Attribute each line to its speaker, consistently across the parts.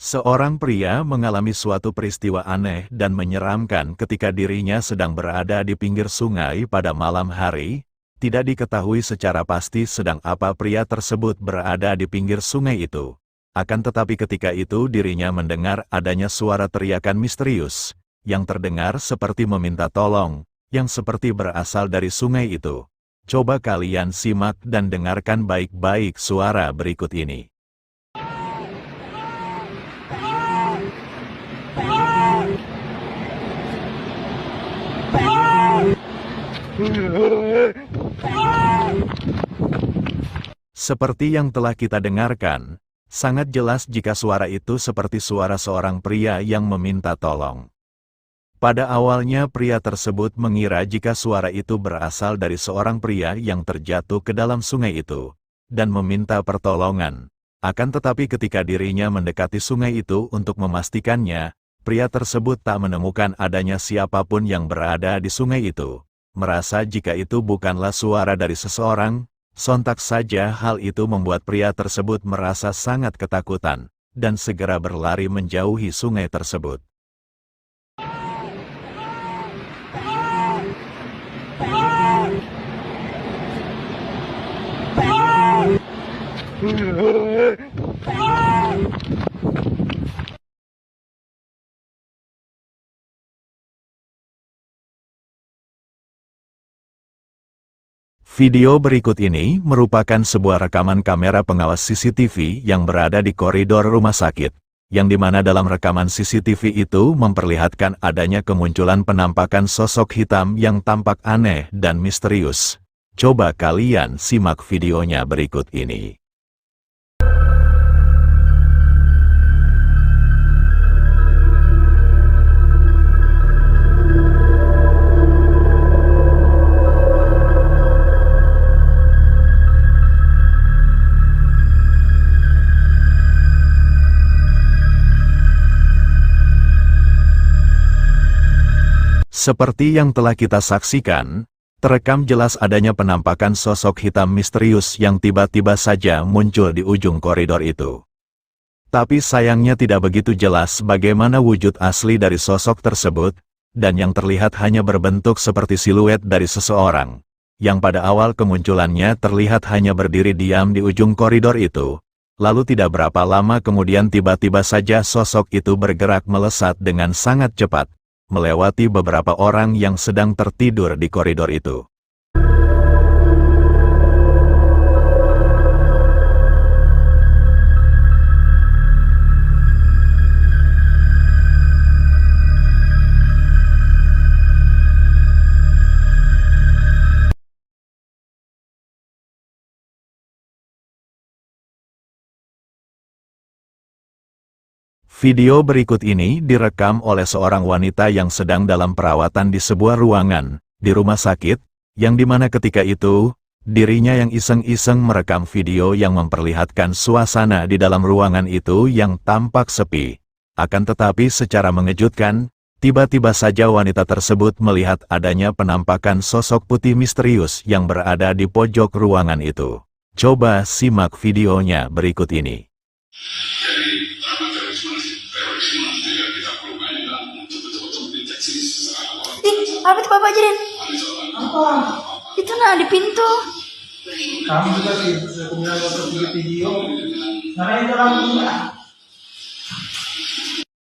Speaker 1: Seorang pria mengalami suatu peristiwa aneh dan menyeramkan ketika dirinya sedang berada di pinggir sungai pada malam hari. Tidak diketahui secara pasti sedang apa pria tersebut berada di pinggir sungai itu. Akan tetapi ketika itu dirinya mendengar adanya suara teriakan misterius, yang terdengar seperti meminta tolong, yang seperti berasal dari sungai itu. Coba kalian simak dan dengarkan baik-baik suara berikut ini. Seperti yang telah kita dengarkan, sangat jelas jika suara itu seperti suara seorang pria yang meminta tolong. Pada awalnya pria tersebut mengira jika suara itu berasal dari seorang pria yang terjatuh ke dalam sungai itu, dan meminta pertolongan. Akan tetapi ketika dirinya mendekati sungai itu untuk memastikannya, pria tersebut tak menemukan adanya siapapun yang berada di sungai itu. Merasa jika itu bukanlah suara dari seseorang, sontak saja hal itu membuat pria tersebut merasa sangat ketakutan, dan segera berlari menjauhi sungai tersebut. Video berikut ini merupakan sebuah rekaman kamera pengawas CCTV yang berada di koridor rumah sakit, yang dimana dalam rekaman CCTV itu memperlihatkan adanya kemunculan penampakan sosok hitam yang tampak aneh dan misterius. Coba kalian simak videonya berikut ini. Seperti yang telah kita saksikan, terekam jelas adanya penampakan sosok hitam misterius yang tiba-tiba saja muncul di ujung koridor itu. Tapi sayangnya tidak begitu jelas bagaimana wujud asli dari sosok tersebut, dan yang terlihat hanya berbentuk seperti siluet dari seseorang, yang pada awal kemunculannya terlihat hanya berdiri diam di ujung koridor itu. Lalu tidak berapa lama kemudian tiba-tiba saja sosok itu bergerak melesat dengan sangat cepat, melewati beberapa orang yang sedang tertidur di koridor itu. Video berikut ini direkam oleh seorang wanita yang sedang dalam perawatan di sebuah ruangan, di rumah sakit, yang dimana ketika itu, dirinya yang iseng-iseng merekam video yang memperlihatkan suasana di dalam ruangan itu yang tampak sepi. Akan tetapi secara mengejutkan, tiba-tiba saja wanita tersebut melihat adanya penampakan sosok putih misterius yang berada di pojok ruangan itu. Coba simak videonya berikut ini.
Speaker 2: Apa itu Bapak Jirin?
Speaker 3: Apa?
Speaker 2: Itu nah di pintu.
Speaker 3: Kamu juga sih, kemudian waktu video. Karena itu kamu juga.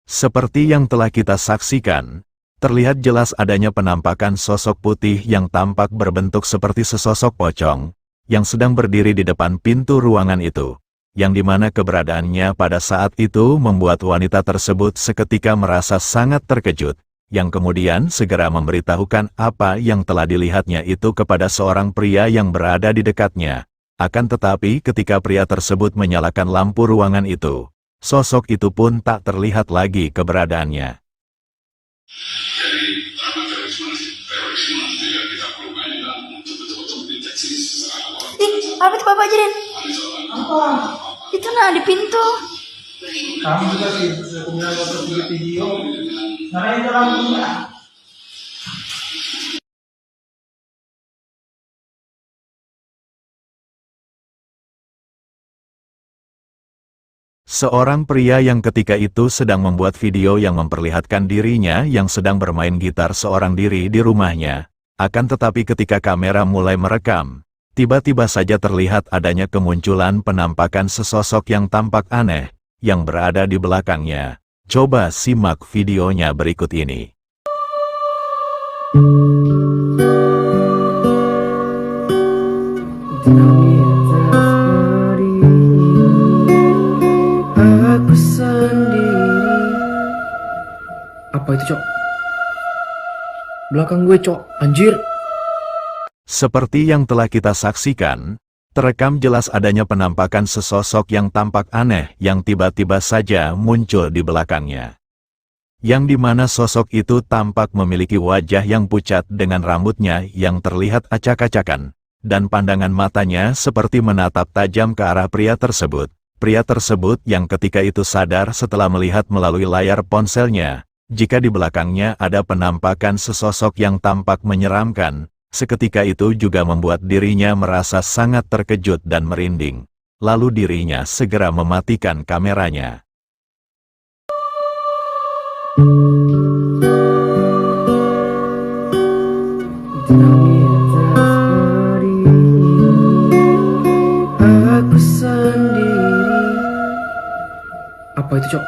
Speaker 1: Seperti yang telah kita saksikan, terlihat jelas adanya penampakan sosok putih yang tampak berbentuk seperti sesosok pocong, yang sedang berdiri di depan pintu ruangan itu, yang dimana keberadaannya pada saat itu membuat wanita tersebut seketika merasa sangat terkejut, yang kemudian segera memberitahukan apa yang telah dilihatnya itu kepada seorang pria yang berada di dekatnya. Akan tetapi ketika pria tersebut menyalakan lampu ruangan itu, sosok itu pun tak terlihat lagi keberadaannya.
Speaker 2: Apa itu Bapak Jirin?
Speaker 3: Apa?
Speaker 2: Itu nah di pintu.
Speaker 3: Kamu juga sih, kemudian waktu video. Karena itu kamu juga.
Speaker 1: Seorang pria yang ketika itu sedang membuat video yang memperlihatkan dirinya yang sedang bermain gitar seorang diri di rumahnya. Akan tetapi ketika kamera mulai merekam, tiba-tiba saja terlihat adanya kemunculan penampakan sesosok yang tampak aneh, yang berada di belakangnya. Coba simak videonya berikut ini.
Speaker 4: Aku sendiri. Apa itu, Cok? Belakang gue, Cok. Anjir.
Speaker 1: Seperti yang telah kita saksikan, terekam jelas adanya penampakan sesosok yang tampak aneh yang tiba-tiba saja muncul di belakangnya. Yang dimana sosok itu tampak memiliki wajah yang pucat dengan rambutnya yang terlihat acak-acakan, dan pandangan matanya seperti menatap tajam ke arah pria tersebut. Pria tersebut yang ketika itu sadar setelah melihat melalui layar ponselnya, jika di belakangnya ada penampakan sesosok yang tampak menyeramkan, seketika itu juga membuat dirinya merasa sangat terkejut dan merinding. Lalu dirinya segera mematikan kameranya.
Speaker 4: Aku sendiri. Apa itu, Cok?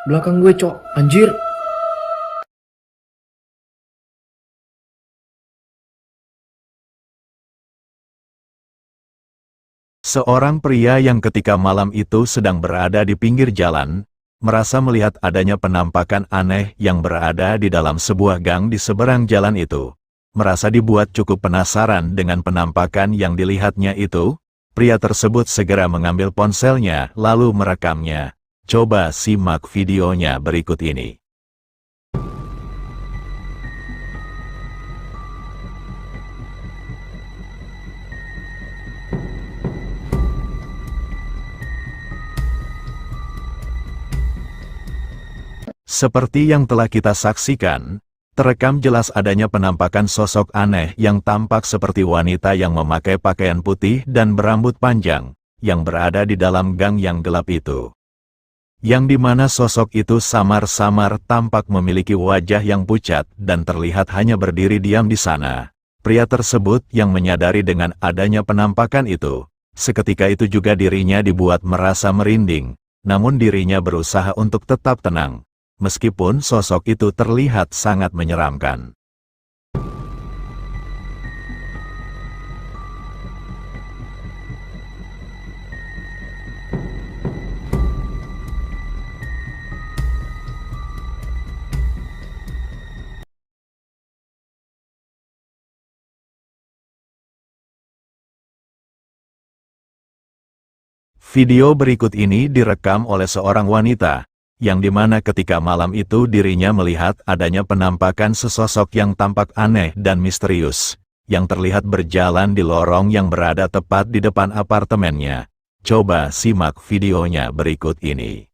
Speaker 4: Belakang gue, Cok. Anjir.
Speaker 1: Seorang pria yang ketika malam itu sedang berada di pinggir jalan, merasa melihat adanya penampakan aneh yang berada di dalam sebuah gang di seberang jalan itu. Merasa dibuat cukup penasaran dengan penampakan yang dilihatnya itu, pria tersebut segera mengambil ponselnya lalu merekamnya. Coba simak videonya berikut ini. Seperti yang telah kita saksikan, terekam jelas adanya penampakan sosok aneh yang tampak seperti wanita yang memakai pakaian putih dan berambut panjang, yang berada di dalam gang yang gelap itu. Yang dimana sosok itu samar-samar tampak memiliki wajah yang pucat dan terlihat hanya berdiri diam di sana. Pria tersebut yang menyadari dengan adanya penampakan itu, seketika itu juga dirinya dibuat merasa merinding, namun dirinya berusaha untuk tetap tenang. Meskipun sosok itu terlihat sangat menyeramkan. Video berikut ini direkam oleh seorang wanita, yang dimana ketika malam itu dirinya melihat adanya penampakan sesosok yang tampak aneh dan misterius, yang terlihat berjalan di lorong yang berada tepat di depan apartemennya. Coba simak videonya berikut ini.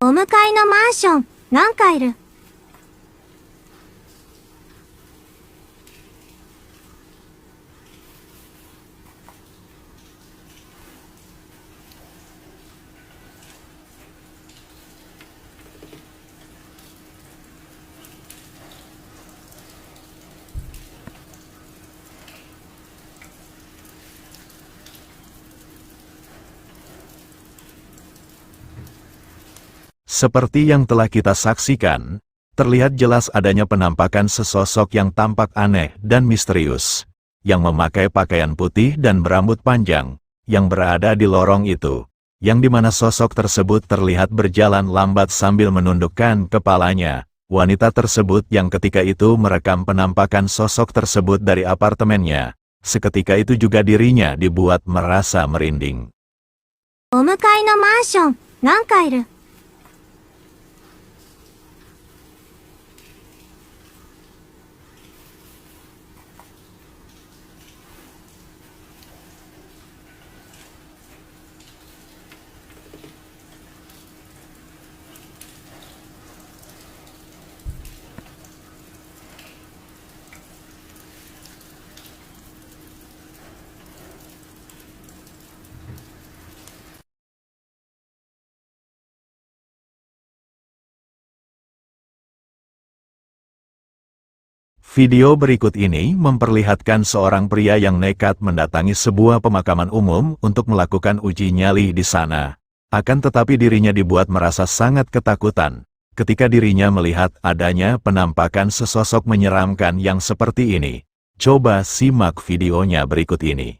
Speaker 5: お向かいのマンション、何階いる
Speaker 1: Seperti yang telah kita saksikan, terlihat jelas adanya penampakan sesosok yang tampak aneh dan misterius, yang memakai pakaian putih dan berambut panjang, yang berada di lorong itu, yang dimana sosok tersebut terlihat berjalan lambat sambil menundukkan kepalanya. Wanita tersebut yang ketika itu merekam penampakan sosok tersebut dari apartemennya, seketika itu juga dirinya dibuat merasa merinding.
Speaker 5: お向かいのマンション、何階いる
Speaker 1: Video berikut ini memperlihatkan seorang pria yang nekat mendatangi sebuah pemakaman umum untuk melakukan uji nyali di sana. Akan tetapi dirinya dibuat merasa sangat ketakutan ketika dirinya melihat adanya penampakan sesosok menyeramkan yang seperti ini. Coba simak videonya berikut ini.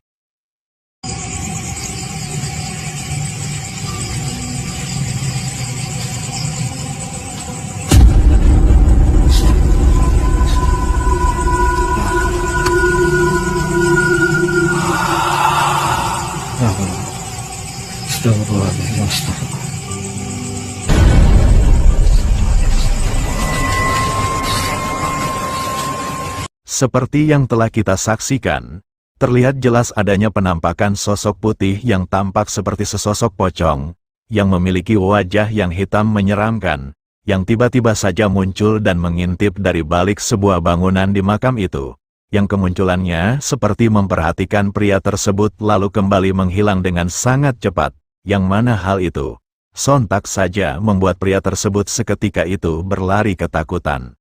Speaker 1: Seperti yang telah kita saksikan, terlihat jelas adanya penampakan sosok putih yang tampak seperti sesosok pocong, yang memiliki wajah yang hitam menyeramkan, yang tiba-tiba saja muncul dan mengintip dari balik sebuah bangunan di makam itu, yang kemunculannya seperti memperhatikan pria tersebut lalu kembali menghilang dengan sangat cepat, yang mana hal itu sontak saja membuat pria tersebut seketika itu berlari ketakutan.